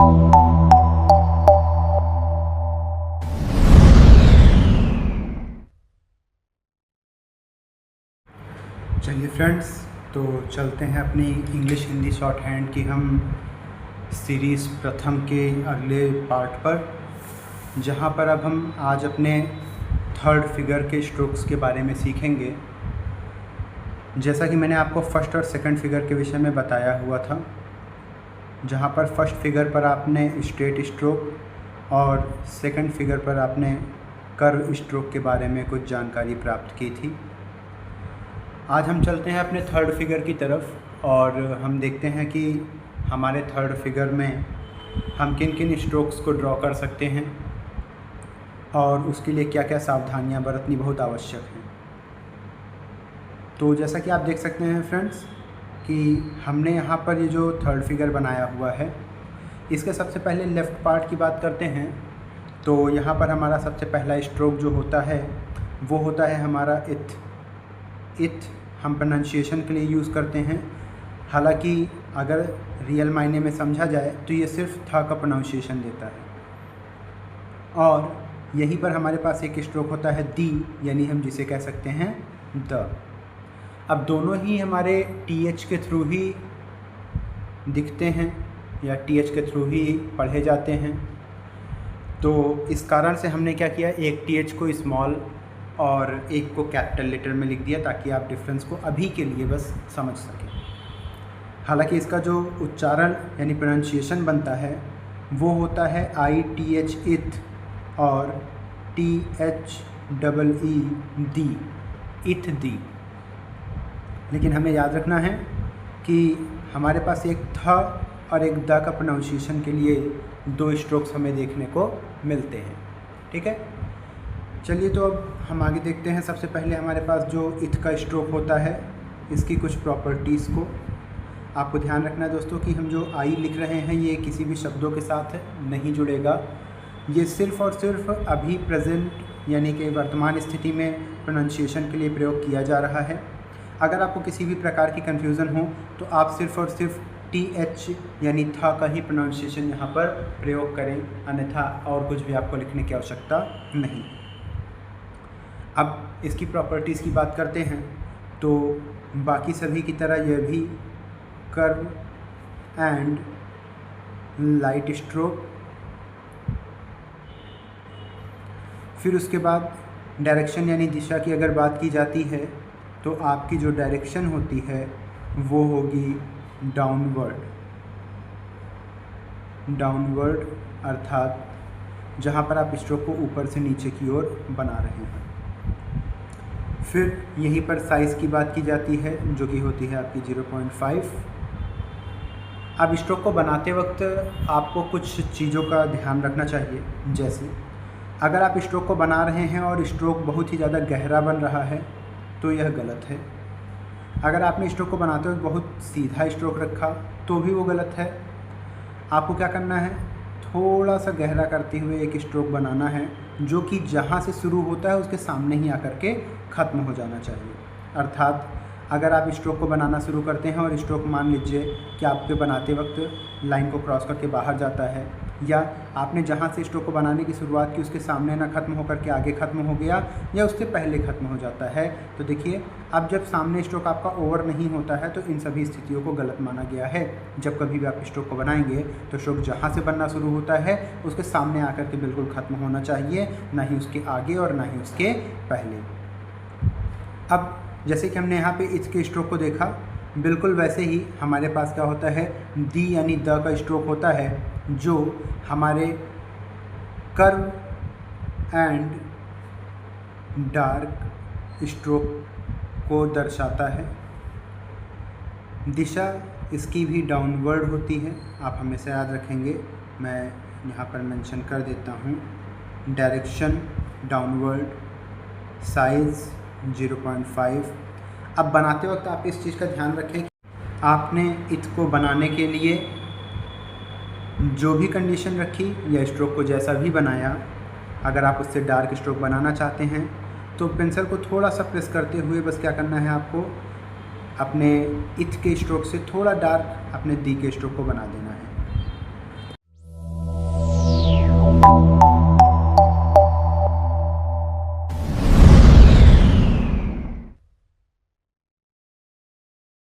चलिए फ्रेंड्स, तो चलते हैं अपनी इंग्लिश हिंदी शॉर्ट हैंड की हम सीरीज़ प्रथम के अगले पार्ट पर, जहां पर अब हम आज अपने थर्ड फिगर के स्ट्रोक्स के बारे में सीखेंगे। जैसा कि मैंने आपको फर्स्ट और सेकंड फिगर के विषय में बताया हुआ था, जहां पर फर्स्ट फिगर पर आपने स्ट्रेट स्ट्रोक और सेकंड फिगर पर आपने कर्व स्ट्रोक के बारे में कुछ जानकारी प्राप्त की थी। आज हम चलते हैं अपने थर्ड फिगर की तरफ और हम देखते हैं कि हमारे थर्ड फिगर में हम किन किन स्ट्रोक्स को ड्रॉ कर सकते हैं और उसके लिए क्या क्या सावधानियां बरतनी बहुत आवश्यक हैं। तो जैसा कि आप देख सकते हैं फ्रेंड्स कि हमने यहाँ पर ये जो थर्ड फिगर बनाया हुआ है, इसके सबसे पहले लेफ़्ट पार्ट की बात करते हैं। तो यहाँ पर हमारा सबसे पहला स्ट्रोक जो होता है वो होता है हमारा इथ। इथ हम प्रोनाउंसिएशन के लिए यूज़ करते हैं, हालांकि अगर रियल मायने में समझा जाए तो ये सिर्फ था का प्रोनाउंसिएशन देता है। और यहीं पर हमारे पास एक स्ट्रोक होता है दी, यानी हम जिसे कह सकते हैं द। अब दोनों ही हमारे टीएच के थ्रू ही दिखते हैं या टीएच के थ्रू ही पढ़े जाते हैं। तो इस कारण से हमने क्या किया, एक टीएच को स्मॉल और एक को कैपिटल लेटर में लिख दिया ताकि आप डिफरेंस को अभी के लिए बस समझ सकें। हालांकि इसका जो उच्चारण यानी प्रोनाउंसिएशन बनता है वो होता है ITH इथ और THEE दी, इथ दी। लेकिन हमें याद रखना है कि हमारे पास एक थ और एक द का प्रोनाउंसिएशन के लिए दो स्ट्रोक्स हमें देखने को मिलते हैं। ठीक है, चलिए तो अब हम आगे देखते हैं। सबसे पहले हमारे पास जो इथ का स्ट्रोक होता है, इसकी कुछ प्रॉपर्टीज़ को आपको ध्यान रखना है दोस्तों कि हम जो आई लिख रहे हैं ये किसी भी शब्दों के साथ नहीं जुड़ेगा। ये सिर्फ़ और सिर्फ अभी प्रेजेंट यानी कि वर्तमान स्थिति में प्रोनाउंसिएशन के लिए प्रयोग किया जा रहा है। अगर आपको किसी भी प्रकार की कन्फ्यूज़न हो तो आप सिर्फ़ और सिर्फ TH यानी था का ही प्रोनाउंसिएशन यहाँ पर प्रयोग करें, अन्यथा और कुछ भी आपको लिखने की आवश्यकता नहीं। अब इसकी प्रॉपर्टीज़ की बात करते हैं तो बाकी सभी की तरह यह भी कर्व एंड लाइट स्ट्रोक, फिर उसके बाद डायरेक्शन यानी दिशा की अगर बात की जाती है तो आपकी जो डायरेक्शन होती है वो होगी डाउनवर्ड, अर्थात जहाँ पर आप स्ट्रोक को ऊपर से नीचे की ओर बना रहे हैं। फिर यहीं पर साइज़ की बात की जाती है जो कि होती है आपकी 0.5। अब स्ट्रोक को बनाते वक्त आपको कुछ चीज़ों का ध्यान रखना चाहिए, जैसे अगर आप स्ट्रोक को बना रहे हैं और स्ट्रोक बहुत ही ज़्यादा गहरा बन रहा है तो यह गलत है। अगर आपने स्ट्रोक को बनाते वक्त बहुत सीधा स्ट्रोक रखा तो भी वो गलत है। आपको क्या करना है, थोड़ा सा गहरा करते हुए एक स्ट्रोक बनाना है जो कि जहाँ से शुरू होता है उसके सामने ही आकर के ख़त्म हो जाना चाहिए। अर्थात अगर आप स्ट्रोक को बनाना शुरू करते हैं और स्ट्रोक मान लीजिए कि आपके बनाते वक्त लाइन को क्रॉस करके बाहर जाता है, या आपने जहाँ से स्ट्रोक को बनाने की शुरुआत की उसके सामने ना ख़त्म होकर के आगे ख़त्म हो गया या उससे पहले ख़त्म हो जाता है, तो देखिए अब जब सामने स्ट्रोक आपका ओवर नहीं होता है तो इन सभी स्थितियों को गलत माना गया है। जब कभी भी आप स्ट्रोक को बनाएंगे तो स्ट्रोक जहाँ से बनना शुरू होता है उसके सामने आकर के बिल्कुल ख़त्म होना चाहिए, ना ही उसके आगे और ना ही उसके पहले। अब जैसे कि हमने यहाँ पे इथ के स्ट्रोक को देखा, बिल्कुल वैसे ही हमारे पास क्या होता है, दी यानी द का स्ट्रोक होता है जो हमारे कर्व एंड डार्क स्ट्रोक को दर्शाता है। दिशा इसकी भी डाउनवर्ड होती है, आप हमेशा याद रखेंगे, मैं यहाँ पर मेंशन कर देता हूँ। Direction downward, size 0.5। अब बनाते वक्त आप इस चीज़ का ध्यान रखें कि आपने इथ को बनाने के लिए जो भी कंडीशन रखी या स्ट्रोक को जैसा भी बनाया, अगर आप उससे डार्क स्ट्रोक बनाना चाहते हैं तो पेंसिल को थोड़ा सा प्रेस करते हुए बस क्या करना है, आपको अपने इथ के स्ट्रोक से थोड़ा डार्क अपने दी के स्ट्रोक को बना देना है।